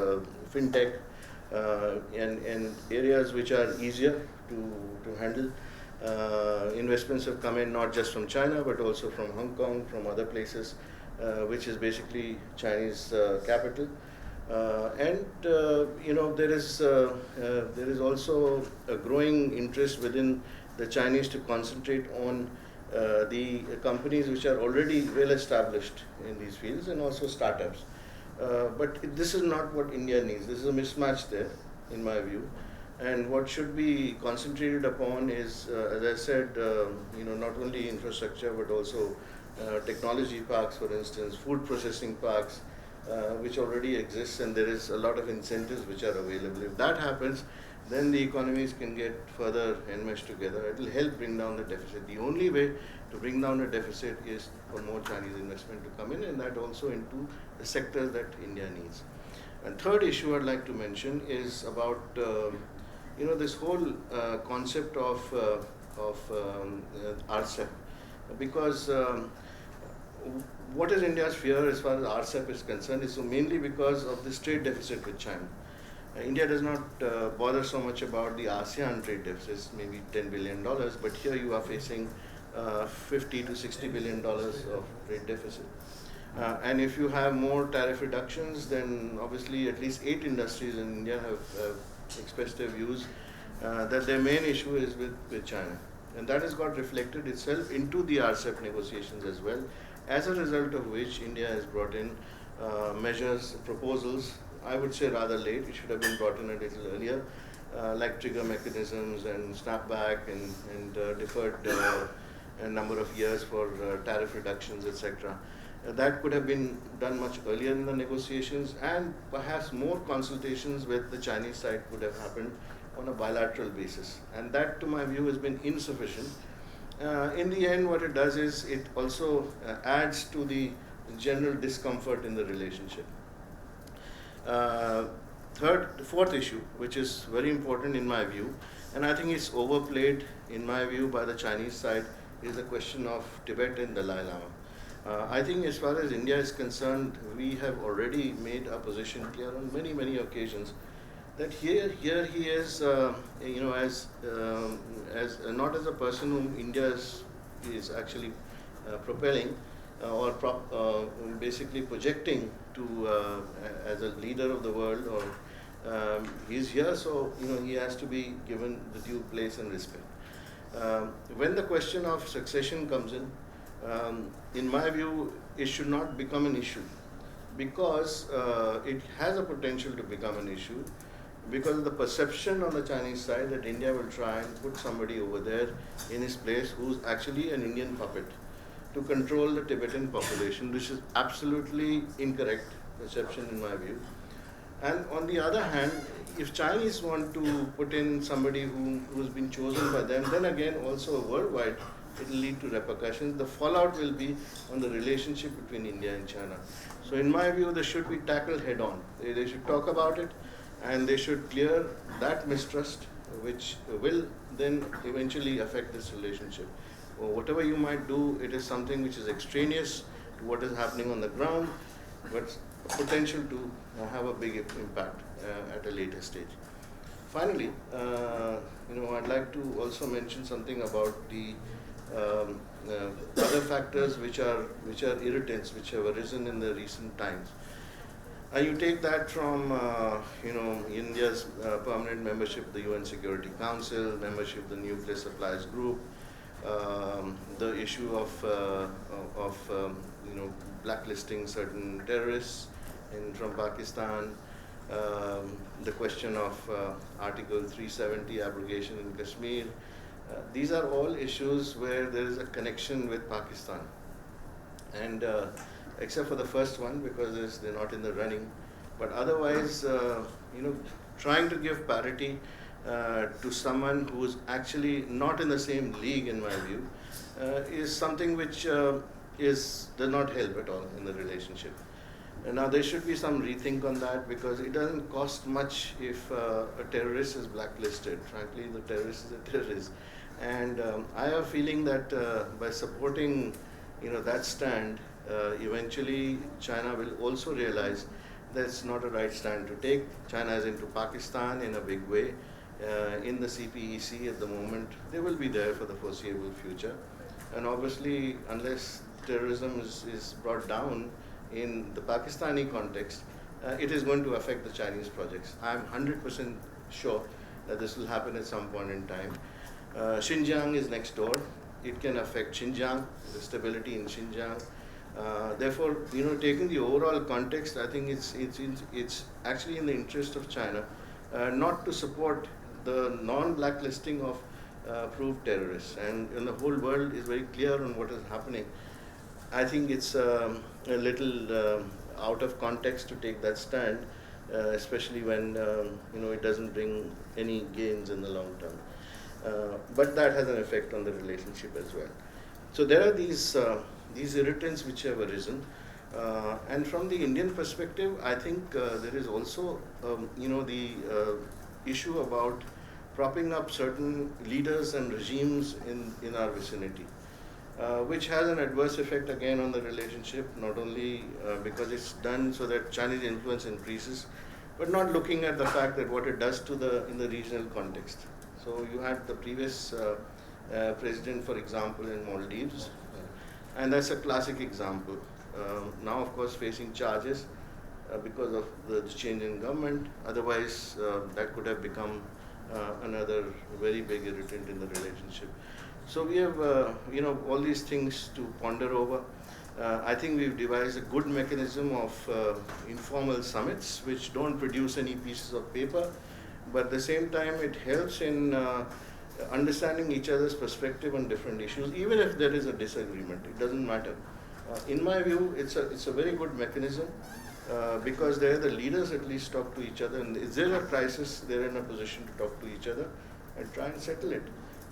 fintech, and areas which are easier to handle. Investments have come in not just from China but also from Hong Kong, from other places, which is basically Chinese capital. And there is also a growing interest within the Chinese to concentrate on the companies which are already well established in these fields, and also startups. But this is not what India needs. This is a mismatch there, in my view. And what should be concentrated upon is, as I said, not only infrastructure but also technology parks, for instance, food processing parks, which already exists, and there is a lot of incentives which are available. If that happens, then the economies can get further enmeshed together. It will help bring down the deficit. The only way to bring down the deficit is for more Chinese investment to come in, and that also into the sectors that India needs. And third issue I'd like to mention is about this whole concept of RCEP, because what is India's fear as far as RCEP is concerned is mainly because of this trade deficit with China. India does not bother so much about the ASEAN trade deficits, maybe $10 billion, but here you are facing $50 to $60 billion of trade deficit. And if you have more tariff reductions, then obviously at least 8 industries in India have expressed their views that their main issue is with China. And that has got reflected itself into the RCEP negotiations as well, as a result of which India has brought in measures, proposals, I would say rather late. It should have been brought in a little earlier, like trigger mechanisms and snapback and deferred a number of years for tariff reductions, etc. That could have been done much earlier in the negotiations, and perhaps more consultations with the Chinese side could have happened on a bilateral basis. And that, to my view, has been insufficient. In the end, what it does is it also adds to the general discomfort in the relationship. Fourth issue, which is very important in my view, and I think it's overplayed in my view by the Chinese side, is the question of Tibet and Dalai Lama. I think as far as India is concerned, we have already made our position clear on many, many occasions that here he is, as not as a person whom India is actually propelling or basically projecting to as a leader of the world, or he's here, so he has to be given the due place and respect. When the question of succession comes in my view, it should not become an issue, because it has a potential to become an issue, because of the perception on the Chinese side that India will try and put somebody over there in his place who's actually an Indian puppet to control the Tibetan population, which is absolutely incorrect perception in my view. And on the other hand, if Chinese want to put in somebody who's been chosen by them, then again also worldwide it will lead to repercussions. The fallout will be on the relationship between India and China. So in my view, they should be tackled head on. They should talk about it, and they should clear that mistrust, which will then eventually affect this relationship. Or whatever you might do, it is something which is extraneous to what is happening on the ground, but potential to have a big impact at a later stage. Finally, I'd like to also mention something about the other factors which are irritants which have arisen in the recent times. You take that from India's permanent membership of the UN Security Council, membership of the Nuclear Suppliers Group, the issue of blacklisting certain terrorists from Pakistan, the question of Article 370 abrogation in Kashmir. These are all issues where there is a connection with Pakistan, and except for the first one because they're not in the running, but otherwise, trying to give parity to someone who's actually not in the same league, in my view, is something which does not help at all in the relationship. And now there should be some rethink on that because it doesn't cost much if a terrorist is blacklisted. Frankly, the terrorist is a terrorist. And I have a feeling that by supporting that stand, eventually China will also realize that's not a right stand to take. China is into Pakistan in a big way. In the CPEC at the moment, they will be there for the foreseeable future. And obviously, unless terrorism is brought down in the Pakistani context, it is going to affect the Chinese projects. I'm 100% sure that this will happen at some point in time. Xinjiang is next door. It can affect Xinjiang, the stability in Xinjiang. Therefore, taking the overall context, I think it's actually in the interest of China not to support the non-blacklisting of proved terrorists. And the whole world is very clear on what is happening. I think it's a little out of context to take that stand, especially when it doesn't bring any gains in the long term. But that has an effect on the relationship as well. So there are these irritants which have arisen, and from the Indian perspective, I think there is also the issue about propping up certain leaders and regimes in our vicinity, which has an adverse effect again on the relationship, not only because it's done so that Chinese influence increases, but not looking at the fact that what it does in the regional context. So you had the previous president, for example, in Maldives, and that's a classic example. Now, of course, facing charges because of the change in government. Otherwise, that could have become another very big irritant in the relationship. So we have, all these things to ponder over. I think we've devised a good mechanism of informal summits, which don't produce any pieces of paper, but at the same time, it helps in understanding each other's perspective on different issues, even if there is a disagreement. It doesn't matter. In my view, it's a very good mechanism because there the leaders at least talk to each other, and if there's a crisis, they're in a position to talk to each other and try and settle it.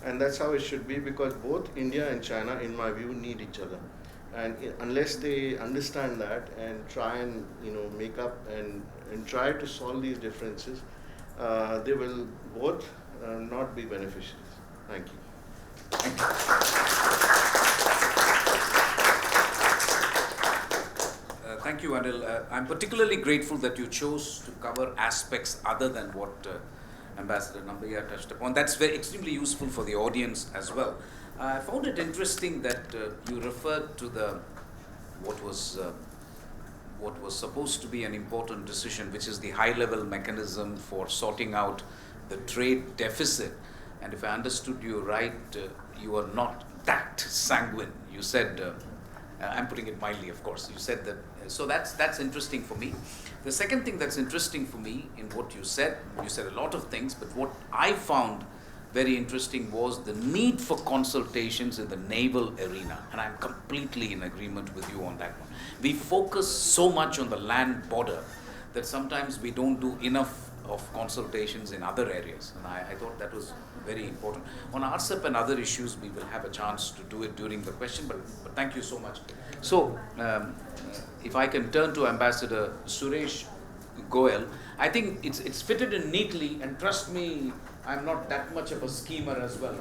And that's how it should be, because both India and China, in my view, need each other. And unless they understand that and try and make up and try to solve these differences, they will both not be beneficiaries. Thank you. Thank you. Thank you, Anil. I'm particularly grateful that you chose to cover aspects other than what Ambassador Nambiar touched upon. That's extremely useful for the audience as well. I found it interesting that you referred to what was supposed to be an important decision, which is the high-level mechanism for sorting out the trade deficit. And if I understood you right, you are not that sanguine. You said, I'm putting it mildly, of course. You said that. So that's interesting for me. The second thing that's interesting for me in what you said a lot of things, but what I found very interesting was the need for consultations in the naval arena. And I'm completely in agreement with you on that one. We focus so much on the land border that sometimes we don't do enough of consultations in other areas. And I thought that was very important. On RCEP and other issues, we will have a chance to do it during the question, but thank you so much. So, if I can turn to Ambassador Suresh Goel, I think it's fitted in neatly, and trust me, I'm not that much of a schemer as well.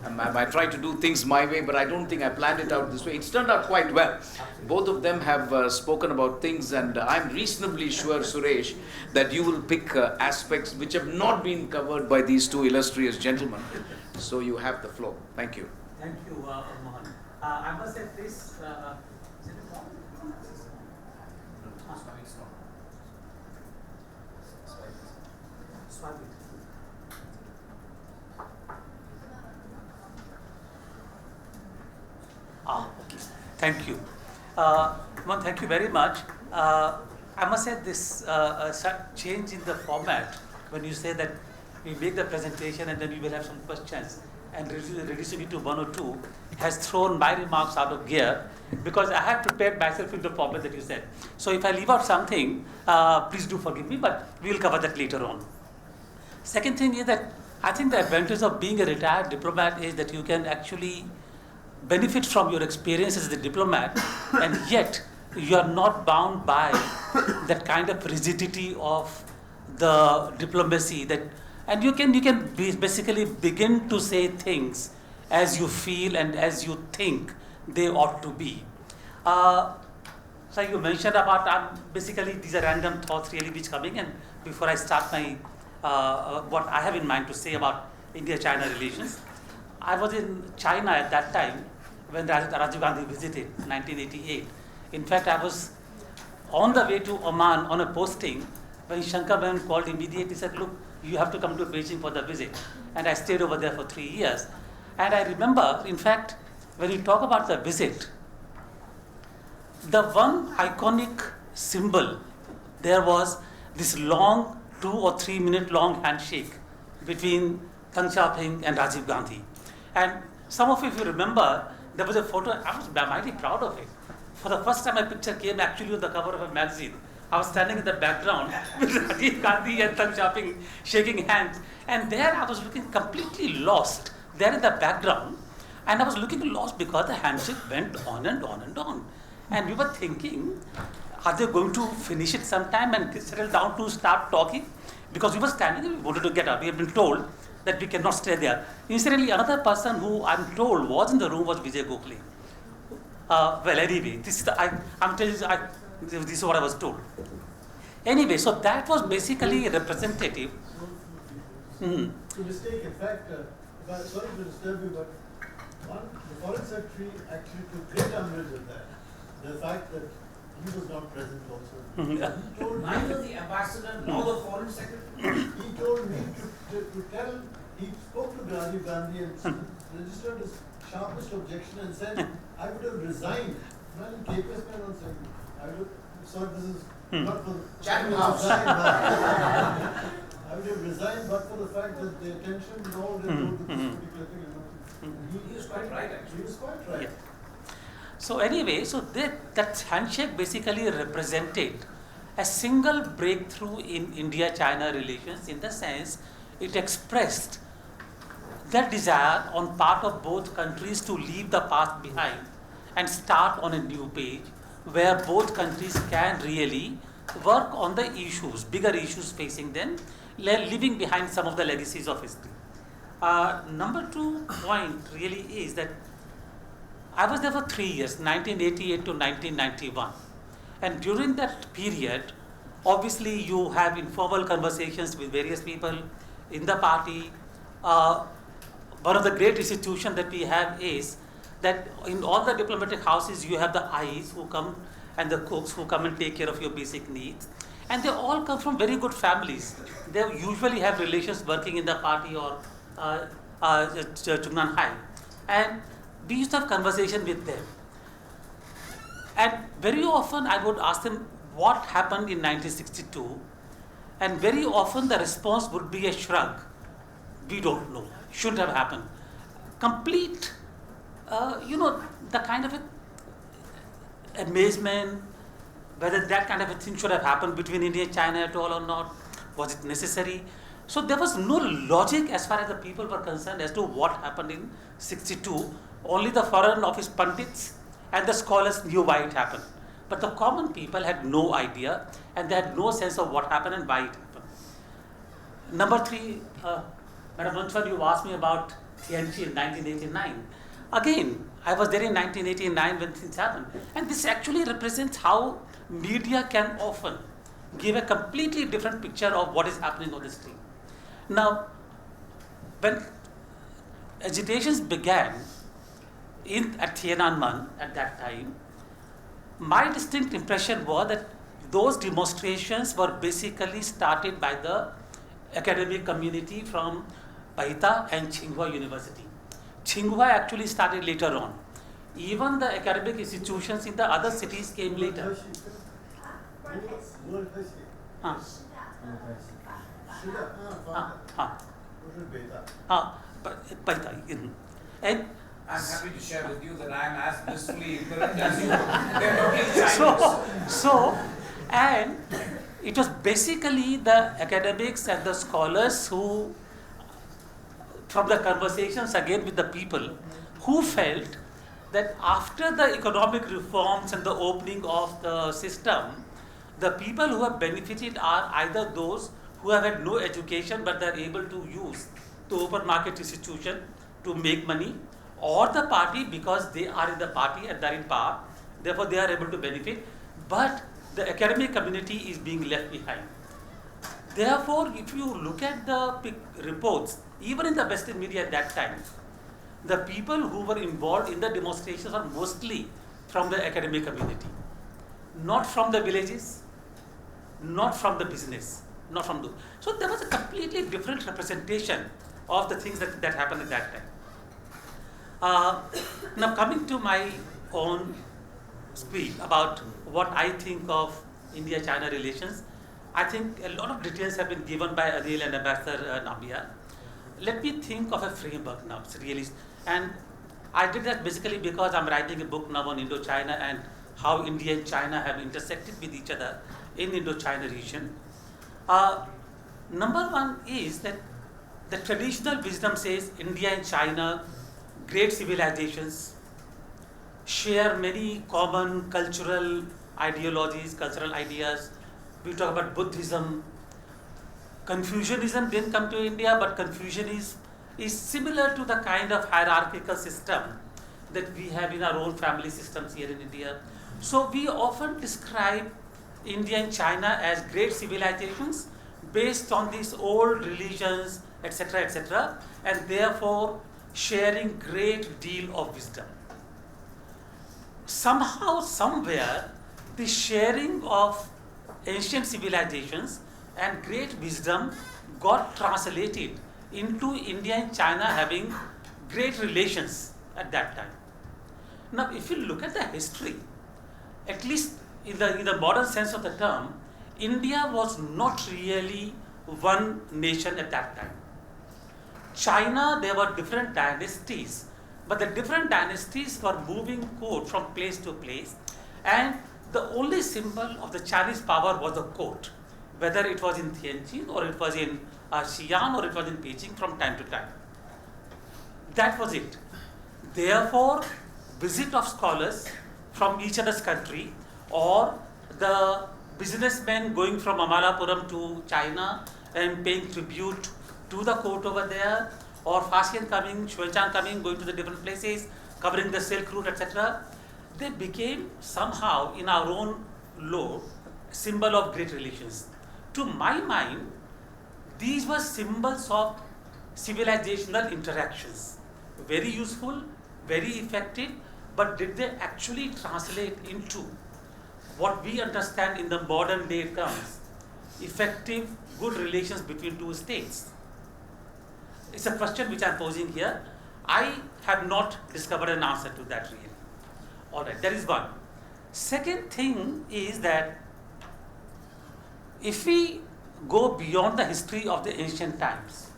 I try to do things my way, but I don't think I planned it out this way. It's turned out quite well. Both of them have spoken about things, and I'm reasonably sure, Suresh, that you will pick aspects which have not been covered by these two illustrious gentlemen. So you have the floor. Thank you. Thank you, Mohan. I must say this. Is it a problem? Swipe it. Okay. Thank you. Mohan, thank you very much. I must say this change in the format when you say that we make the presentation and then we will have some questions and reducing it to one or two has thrown my remarks out of gear because I have prepared myself in the format that you said. So if I leave out something, please do forgive me, but we will cover that later on. Second thing is that I think the advantage of being a retired diplomat is that you can actually benefit from your experience as a diplomat and yet you are not bound by that kind of rigidity of the diplomacy that, and you can basically begin to say things as you feel and as you think they ought to be. So you mentioned about basically these are random thoughts really which coming, and before I start my what I have in mind to say about India-China relations, I was in China at that time when Rajiv Gandhi visited 1988. In fact, I was on the way to Oman on a posting when Shankar Bayan called immediately. He said, look, you have to come to Beijing for the visit. And I stayed over there for 3 years. And I remember, in fact, when you talk about the visit, the one iconic symbol there was this long 2 or 3 minute long handshake between Deng Xiaoping and Rajiv Gandhi. And some of you, if you remember, there was a photo, I was mighty proud of it. For the first time, my picture came actually on the cover of a magazine. I was standing in the background with Rajiv Gandhi and Deng Xiaoping shaking hands. And there I was looking completely lost, there in the background. And I was looking lost because the handshake went on and on and on. And we were thinking, are they going to finish it sometime and settle down to start talking? Because we were standing and we wanted to get up. We had been told that we cannot stay there. Incidentally, another person who I'm told was in the room was Vijay. Well, anyway, I'm telling you, this is what I was told. Anyway, so that was basically representative. To mistake, in fact, sorry to disturb you, but the foreign secretary actually took great umbrage with that. The fact that he was not present also. He told me, neither the ambassador nor the foreign secretary. he told me to tell, he spoke to Rajiv Gandhi and registered his sharpest objection and said, I would have resigned. Well, KPS man on saying, I would have, sorry, this is not for Chatham House. I would have resigned, but for the fact that the attention and all they told to this particular thing. He was quite right, actually. He was quite right. Yeah. So anyway, so that handshake basically represented a single breakthrough in India-China relations in the sense it expressed the desire on part of both countries to leave the past behind and start on a new page where both countries can really work on the issues, bigger issues facing them, leaving behind some of the legacies of history. Number 2 point really is that I was there for 3 years, 1988 to 1991. And during that period, obviously you have informal conversations with various people in the party. One of the great institutions that we have is that in all the diplomatic houses, you have the eyes who come and the cooks who come and take care of your basic needs. And they all come from very good families. They usually have relations working in the party or Chungnan High. And we used to have conversation with them. And very often I would ask them what happened in 1962. And very often the response would be a shrug. We don't know. Shouldn't have happened. Complete, the kind of amazement, whether that kind of a thing should have happened between India and China at all or not. Was it necessary? So there was no logic as far as the people were concerned as to what happened in 62. Only the foreign office pundits and the scholars knew why it happened. But the common people had no idea and they had no sense of what happened and why it happened. Number 3, Madam Lunsford, you asked me about Tianchi in 1989. Again, I was there in 1989 when things happened. And this actually represents how media can often give a completely different picture of what is happening on the street. Now, when agitations began, at Tiananmen at that time, my distinct impression was that those demonstrations were basically started by the academic community from Paita and Tsinghua University. Tsinghua actually started later on. Even the academic institutions in the other cities came later. Ah. Paita. And I'm happy to share with you that I am as blissfully ignorant as you are. They're totally Chinese. And it was basically the academics and the scholars who, from the conversations again with the people, who felt that after the economic reforms and the opening of the system, the people who have benefited are either those who have had no education but they are able to use the open market institution to make money, or the party because they are in the party and they are in power, therefore they are able to benefit, but the academic community is being left behind. Therefore, if you look at the reports, even in the Western media at that time, the people who were involved in the demonstrations are mostly from the academic community, not from the villages, not from the business, not from the. So there was a completely different representation of the things that happened at that time. Now coming to my own speech about what I think of India-China relations, I think a lot of details have been given by Adil and Ambassador Nambiar. Let me think of a framework now, really. And I did that basically because I'm writing a book now on Indo-China and how India and China have intersected with each other in Indo-China region. Number one is that the traditional wisdom says India and China, great civilizations, share many common cultural ideologies, cultural ideas. We talk about Buddhism. Confucianism didn't come to India, but Confucianism is similar to the kind of hierarchical system that we have in our own family systems here in India. So we often describe India and China as great civilizations based on these old religions, etc., and therefore sharing great deal of wisdom. Somehow, somewhere, the sharing of ancient civilizations and great wisdom got translated into India and China having great relations at that time. Now, if you look at the history, at least in the modern sense of the term, India was not really one nation at that time. China, there were different dynasties, but the different dynasties were moving court from place to place, and the only symbol of the Chinese power was the court, whether it was in Tianjin or it was in Xi'an or it was in Beijing from time to time. That was it. Therefore, visit of scholars from each other's country, or the businessmen going from Amalapuram to China and paying tribute to the court over there, or Fashion coming, Xuanzang coming, going to the different places, covering the Silk Route, etc. They became somehow, in our own law, a symbol of great relations. To my mind, these were symbols of civilizational interactions. Very useful, very effective, but did they actually translate into what we understand in the modern day terms, effective, good relations between two states? It's a question which I'm posing here. I have not discovered an answer to that really. All right, that is one. Second thing is that if we go beyond the history of the ancient times,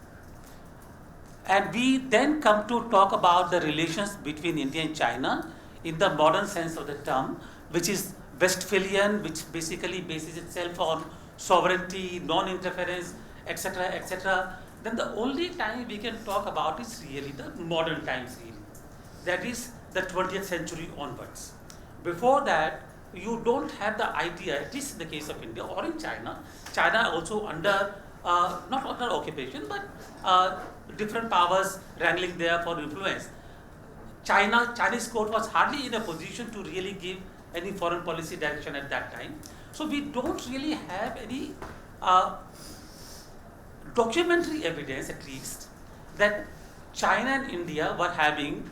and we then come to talk about the relations between India and China in the modern sense of the term, which is Westphalian, which basically bases itself on sovereignty, non-interference, etc., then the only time we can talk about is really the modern times really. That is the 20th century onwards. Before that, you don't have the idea, at least in the case of India or in China, China also under, not under occupation, but different powers wrangling there for influence. Chinese court was hardly in a position to really give any foreign policy direction at that time. So we don't really have any documentary evidence, at least, that China and India were having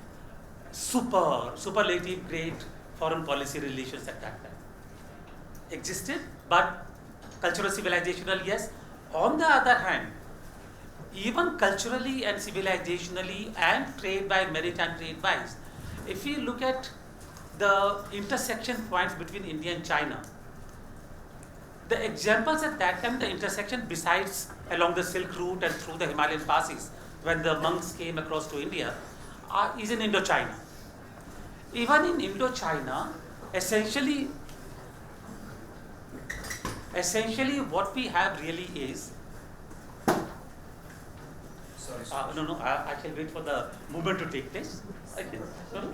superlative great foreign policy relations at that time. Existed, but cultural civilizational, yes. On the other hand, even culturally and civilizationally and trade by merit and trade wise, if we look at the intersection points between India and China, the examples at that time, the intersection besides along the Silk Route and through the Himalayan passes, when the monks came across to India, is in Indochina. Even in Indochina, essentially what we have really is, Sorry. I shall wait for the movement to take place. Okay. No, no.